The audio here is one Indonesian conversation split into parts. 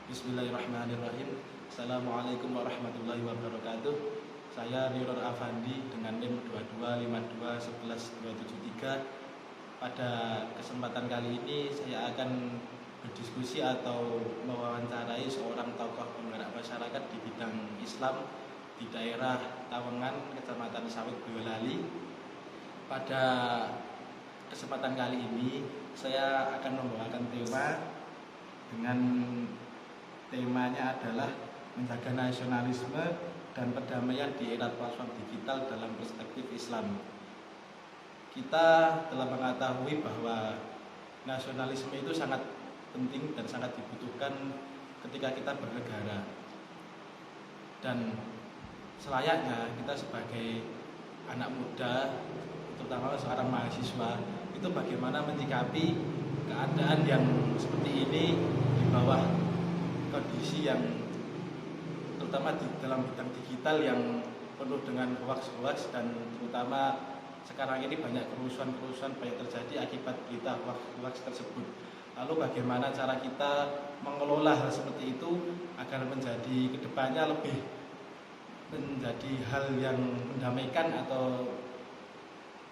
Bismillahirrahmanirrahim. Assalamualaikum warahmatullahi wabarakatuh. Saya Riror Afandi dengan NIM 22521173. Pada kesempatan kali ini saya akan berdiskusi atau mewawancarai seorang tokoh penggerak masyarakat di bidang Islam di daerah Tawengan, Kecamatan Sawit, Boyolali. Pada kesempatan kali ini saya akan membawakan temanya adalah menjaga nasionalisme dan perdamaian di era platform digital dalam perspektif Islam. Kita telah mengetahui bahwa nasionalisme itu sangat penting dan sangat dibutuhkan ketika kita bernegara. Dan selayaknya kita sebagai anak muda, terutama seorang mahasiswa, itu bagaimana menyikapi keadaan yang seperti ini di bawah kondisi yang terutama di dalam bidang digital yang penuh dengan hoax dan terutama sekarang ini banyak kerusuhan banyak terjadi akibat berita hoax tersebut. Lalu bagaimana cara kita mengelola hal seperti itu agar menjadi kedepannya lebih menjadi hal yang mendamaikan atau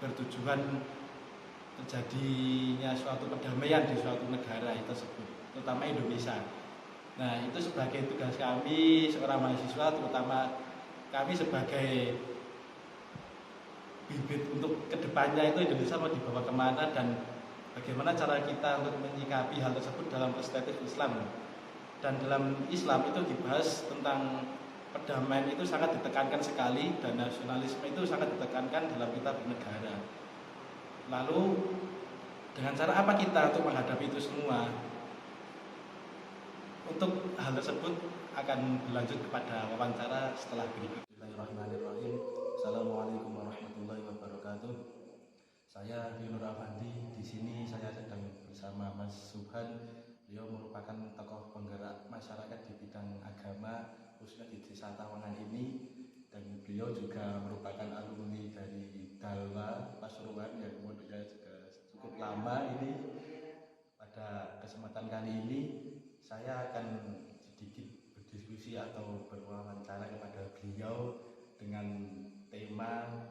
bertujuan terjadinya suatu perdamaian di suatu negara tersebut, terutama Indonesia. Nah, itu sebagai tugas kami seorang mahasiswa, terutama kami sebagai bibit untuk kedepannya itu Indonesia mau dibawa kemana dan bagaimana cara kita untuk menyikapi hal tersebut dalam perspektif Islam. Dan dalam Islam itu dibahas tentang perdamaian itu sangat ditekankan sekali dan nasionalisme itu sangat ditekankan dalam kita bernegara. Lalu dengan cara apa kita untuk menghadapi itu semua? Untuk hal tersebut akan berlanjut kepada wawancara setelah berikut. Bismillahirrahmanirrahim. Assalamualaikum warahmatullahi wabarakatuh. Saya Riror Afandi. Di sini saya sedang bersama Mas Subhan. Beliau merupakan tokoh penggerak masyarakat di bidang agama khususnya di Desa Tawengan ini, dan beliau juga merupakan alumni dari Dalwa Pasuruan yang umurnya juga cukup lama ini. Pada kesempatan kali ini saya akan sedikit berdiskusi atau berwawancara kepada beliau dengan tema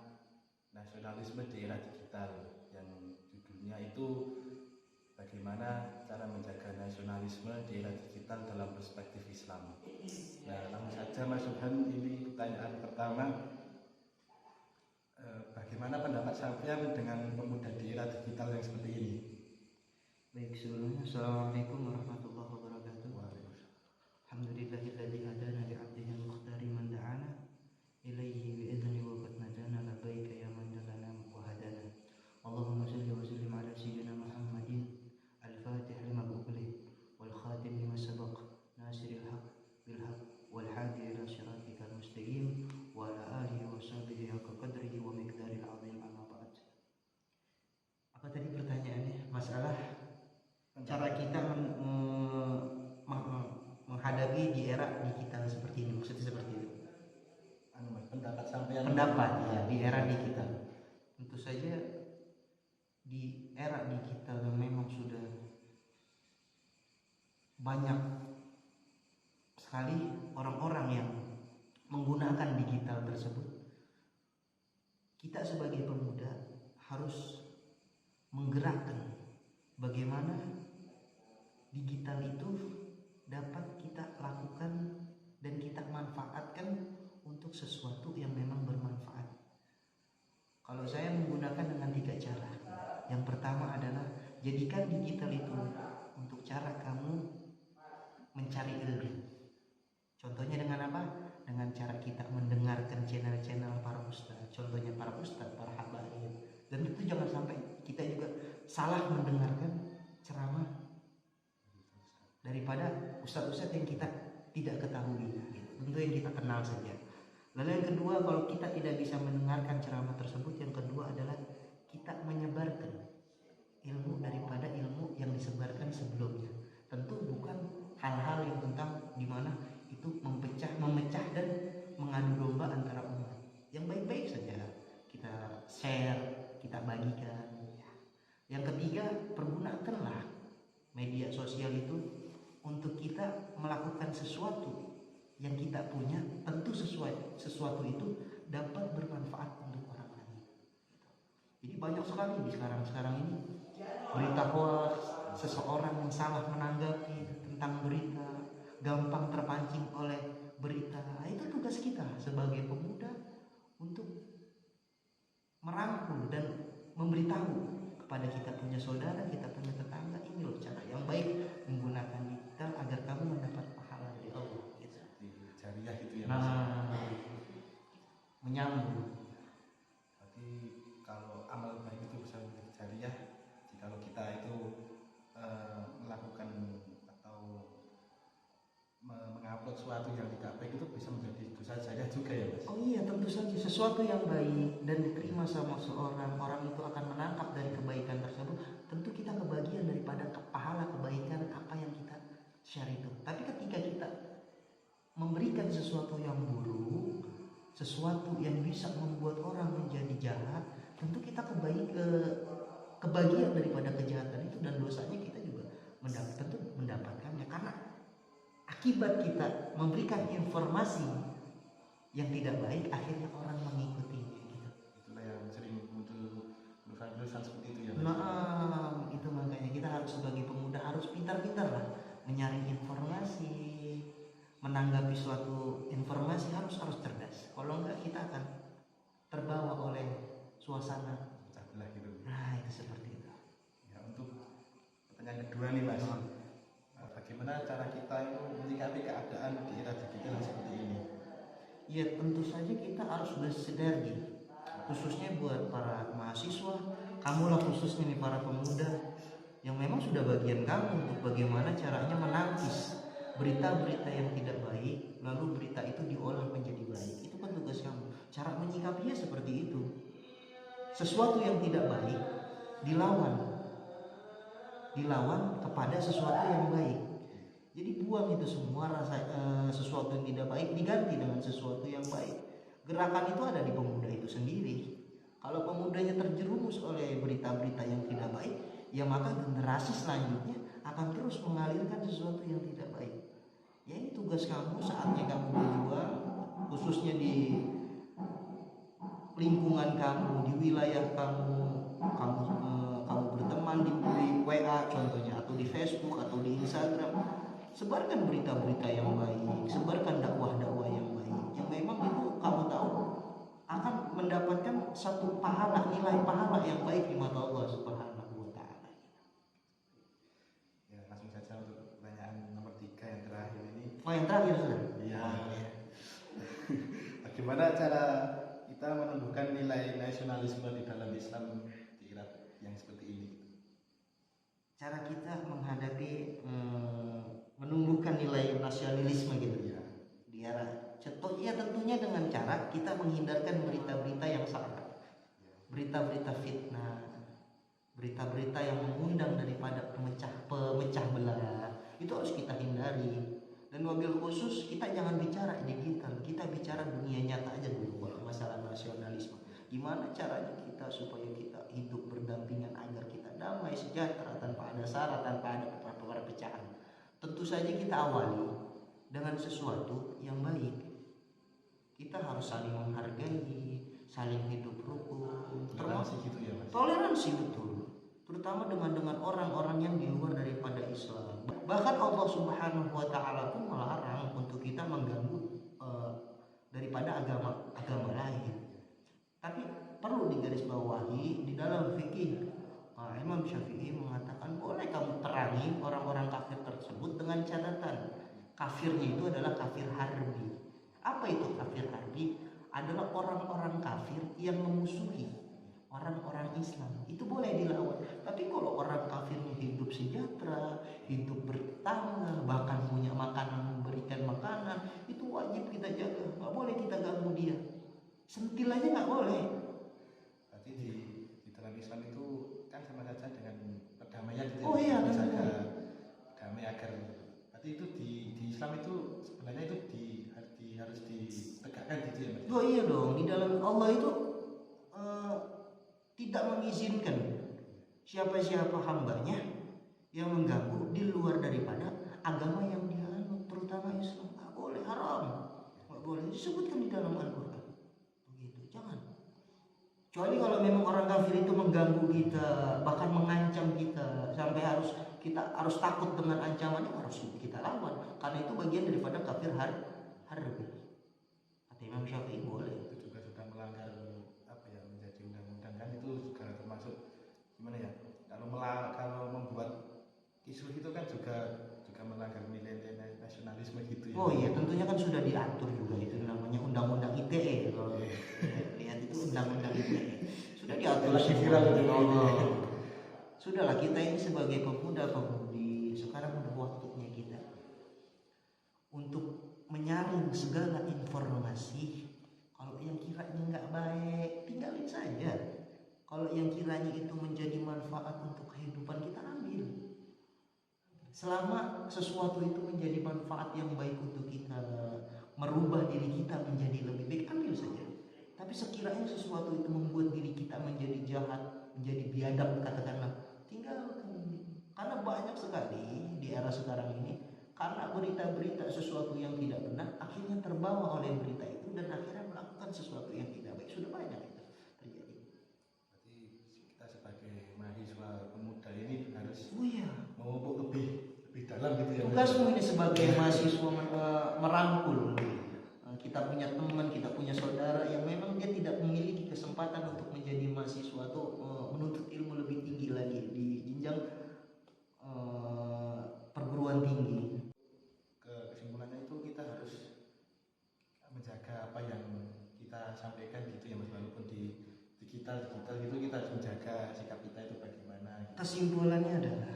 nasionalisme di era digital yang judulnya itu bagaimana cara menjaga nasionalisme di era digital dalam perspektif Islam. Nah, langsung saja Mas Subhan, ini pertanyaan pertama. Bagaimana pendapat sampean dengan pemuda di era digital yang seperti ini? Baik, sebelumnya Assalamualaikum warahmatullahi wabarakatuh. Alhamdulillahilladzi hadana li 'abdihi al-mukhtari man da'ana ilaihi bi idzni wa qad najana labbaika ya man jalana wa hadana. Allahumma shalli wa sallim ala sayyidina Muhammadin al-fatih lima ughliq wal khatim lima sabaq nasiril haqq bil haqq wal hadi ila siratikal mustaqim wa ala alihi wa sahbihi haqqa qadrihi wa miqdaril 'azim, amma ba'd. Apa tadi pertanyaannya? Masalah cara kita menghadapi di era digital seperti ini, maksudnya seperti itu. Pendapat sampean? Pendapat ya di era digital. Tentu saja di era digital yang memang sudah banyak sekali orang-orang yang menggunakan digital tersebut. Kita sebagai pemuda harus menggerakkan bagaimana digital itu dapat kita lakukan dan kita manfaatkan untuk sesuatu yang memang bermanfaat. Kalau saya menggunakan dengan 3 cara. Yang pertama adalah jadikan digital itu untuk cara kamu mencari ilmu. Contohnya dengan apa? Dengan cara kita mendengarkan channel-channel para ustaz. Contohnya para ustaz, para habaib. Dan itu jangan sampai kita juga salah mendengarkan ceramah daripada ustadz-ustadz yang kita tidak ketahui, tentu yang kita kenal saja. Lalu yang kedua, kalau kita tidak bisa mendengarkan ceramah tersebut, yang kedua adalah kita menyebarkan ilmu daripada ilmu yang disebarkan sebelumnya. Tentu bukan hal-hal yang tentang dimana itu memecah dan mengadu domba antara umat. Yang baik-baik saja kita share, kita bagikan. Yang ketiga, pergunakanlah media sosial itu untuk kita melakukan memanfaatkan sesuatu yang kita punya, tentu sesuatu itu dapat bermanfaat untuk orang lain. Jadi banyak sekali di sekarang ini berita hoax, seseorang yang salah menanggapi tentang berita, gampang terpancing oleh berita. Itu tugas kita sebagai pemuda untuk merangkul dan memberitahu kepada kita punya saudara, kita punya tetangga, ini loh cara yang baik menggunakan digital agar kamu mendapat pahala dari Allah. Gitu. Jariah gitu ya. Nah, menyambung. Berarti kalau amal baik itu bisa menjadi jariah jika kita itu melakukan atau mengupload sesuatu yang tidak baik itu bisa menjadi dosa jariah juga ya Mas? Oh iya, tentu saja sesuatu yang baik dan diterima sama seorang orang itu akan menangkap dari kebaikan tersebut. Tentu kita kebagian daripada pahala kebaikan apa yang kita share itu. Tapi ketika kita memberikan sesuatu yang buruk, sesuatu yang bisa membuat orang menjadi jahat, tentu kita kebagian daripada kejahatan itu, dan dosanya kita juga mendapatkannya karena akibat kita memberikan informasi yang tidak baik, akhirnya orang mengikuti gitu. Itulah yang sering muncul tulisan seperti itu ya. Nah, itu makanya kita harus sebagai pemuda harus pintar-pintar lah menyaring informasi, menanggapi suatu informasi harus cerdas. Kalau enggak kita akan terbawa oleh suasana Pecah belah gitu. Nah, itu seperti itu. Ya, untuk pertanyaan kedua nih Mas. Bagaimana cara kita itu menyikapi keadaan di era digital yang seperti ini? Ya, tentu saja kita harus bersinergi, khususnya buat para mahasiswa, kamulah khususnya nih para pemuda yang memang sudah bagian kamu untuk bagaimana caranya menangkis berita-berita yang tidak baik, lalu berita itu diolah menjadi baik. Itu kan tugas kamu. Cara menyikapinya seperti itu. Sesuatu yang tidak baik dilawan kepada sesuatu yang baik. Jadi buang itu semua sesuatu yang tidak baik diganti dengan sesuatu yang baik. Gerakan itu ada di pemuda itu sendiri. Kalau pemudanya terjerumus oleh berita-berita yang tidak baik, ya maka generasi selanjutnya akan terus mengalirkan sesuatu yang tidak baik. Ya, ini tugas kamu, saatnya kamu berjuang, khususnya di lingkungan kamu, di wilayah kamu berteman di WA contohnya, atau di Facebook atau di Instagram. Sebarkan berita-berita yang baik, sebarkan dakwah-dakwah yang baik, yang memang itu kamu tahu akan mendapatkan satu pahala, nilai pahala yang baik di mata Allah Subhanahu wa Ta'ala. Ya, langsung saja untuk pertanyaan nomor 3 yang terakhir ini. Oh, yang terakhir sudah? Iya. Bagaimana cara kita menumbuhkan nilai nasionalisme di dalam Islam di era yang seperti ini? Cara kita menghadapi menumbuhkan nilai nasionalisme gitu ya di era ya tentunya dengan cara kita menghindarkan berita-berita yang salah, berita-berita fitnah, berita-berita yang mengundang daripada pemecah belah, itu harus kita hindari. Dan wabil khusus kita jangan bicara digital, kita bicara dunia nyata aja dulu kalau masalah nasionalisme. Gimana caranya kita supaya kita hidup berdampingan agar kita damai sejahtera tanpa ada sara, tanpa ada perpecahan. Tentu saja kita awali dengan sesuatu yang baik. Kita harus saling menghargai, saling hidup rukun, Toleransi gitu ya Mas? Toleransi betul, terutama dengan orang-orang yang di luar daripada Islam. Bahkan Allah Subhanahu wa Ta'ala pun melarang untuk kita mengganggu daripada agama lain. Tapi perlu digarisbawahi di dalam fikih, Imam Syafi'i mengatakan boleh kamu perangi orang-orang kafir tersebut dengan catatan kafirnya itu adalah kafir harbi. Apa itu kafir harbi? Adalah orang-orang kafir yang memusuhi orang-orang Islam. Itu boleh dilawan. Tapi kalau orang kafirnya hidup sejahtera, hidup bertetangga, bahkan punya makanan, memberikan makanan, itu wajib kita jaga. Nggak boleh kita ganggu dia. Sentil aja nggak boleh. Berarti di dalam Islam itu kan sama saja dengan perdamaian gitu. Oh iya, dijaga damai agar. Berarti itu di Islam itu sebenarnya itu harus ditegakkan gitu ya Mas? Oh iya dong, di dalam Allah itu tidak mengizinkan siapa-siapa hambanya yang mengganggu di luar daripada agama yang dia anut, terutama Islam. disebutkan di dalam Al-Quran. Begitu, jangan. Kecuali kalau memang orang kafir itu mengganggu kita, bahkan mengancam kita, sampai kita harus takut dengan ancamannya, harus kita lawan. Karena itu bagian daripada kafir harbi. Kata Imam Syafi'i boleh. Itu juga sudah melanggar apa ya, menjadi undang-undang kan, itu juga termasuk gimana ya? Kalau membuat isu itu kan juga melanggar nilai nasionalisme gitu ya. Oh iya, tentunya kan sudah diatur juga, itu namanya undang-undang ITE. Kalau lihat itu undang-undang ITE sudah diatur. Sudahlah, kita ini sebagai pemuda-pemudi sekarang udah waktunya kita untuk menyaring segala informasi. Kalau yang kiranya nggak baik, tinggalin saja. Kalau yang kiranya itu menjadi manfaat untuk kehidupan kita, ambil. Selama sesuatu itu menjadi manfaat yang baik untuk kita, merubah diri kita menjadi lebih baik, ambil saja. Tapi sekiranya sesuatu itu membuat diri kita menjadi jahat, menjadi biadab, katakanlah, tinggalkan. Karena banyak sekali di era sekarang ini, karena berita-berita sesuatu yang tidak benar, akhirnya terbawa oleh berita itu dan akhirnya melakukan sesuatu yang tidak baik. Sudah banyak itu terjadi. Berarti kita sebagai mahasiswa pemuda ini harus memupuk lebih dalam gitu ya. Tugasmu ini sebagai mahasiswa merangkul. Kita punya teman, kita punya saudara yang memang dia tidak memiliki kesempatan untuk menjadi mahasiswa atau menuntut ilmu lebih tinggi lagi di jenjang perguruan tinggi. Kesimpulannya itu kita harus menjaga apa yang kita sampaikan gitu ya Mas, walaupun di digital gitu kita harus menjaga sikap kita itu bagaimana gitu. Kesimpulannya adalah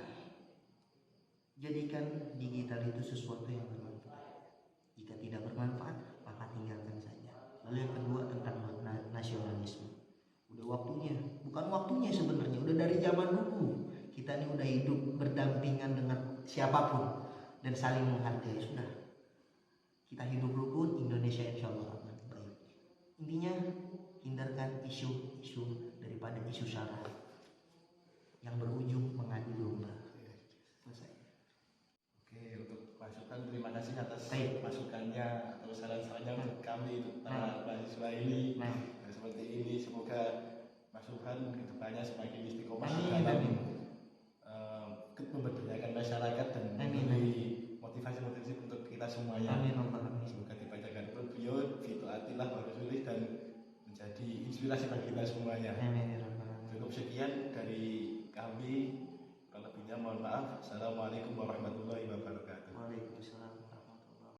jadikan digital itu sesuatu yang bermanfaat. Jika tidak bermanfaat, maka tinggalkan saja. Lalu yang kedua tentang nasionalisme. Udah waktunya, bukan waktunya sebenarnya, udah dari zaman dulu. Kita ini udah hidup berdampingan dengan siapapun dan saling menghargai. Sudah, kita hidup rukun, Indonesia insya Allah aman. Baik. Intinya hindarkan isu-isu daripada isu sara yang berujung mengadu domba. Selesai. Oke, untuk masukan terima kasih atas Baik. masukannya atau saran-sarannya untuk kami para mahasiswa ini. Seperti ini, semoga masukan kedepannya semakin istiqomah dalam memberdayakan masyarakat dan memberi motivasi untuk kita semuanya. Semoga dibacakan beliau fitoatillah wa rasulih dan menjadi inspirasi bagi kita semuanya. Cukup sekian dari kami. Kalau lebihnya mohon maaf. Assalamualaikum warahmatullahi wabarakatuh.